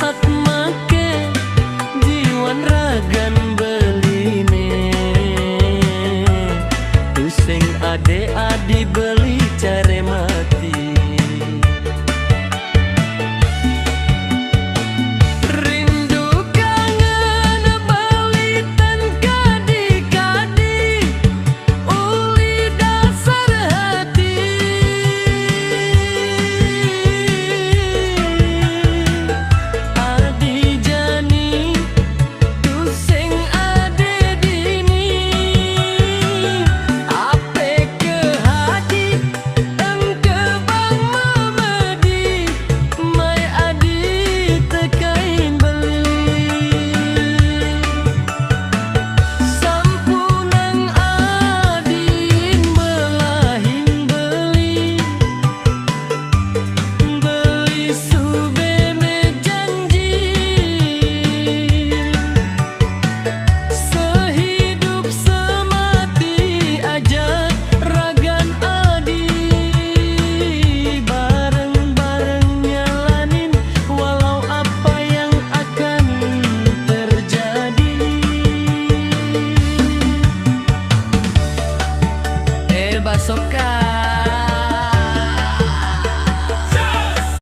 sat make jiwan ragan beline tusing ade-ade beli care mati rindu kangen balitan kadi-kadi uli dasar hati adi jani tusing ade dini ape ke hati engke bang memedi mai adi tekain beli sampunang adin belahin beli sube me janji sehidup semati aja ragan adi bareng-bareng nyalanin walau apa yang akan terjadi. El Basoka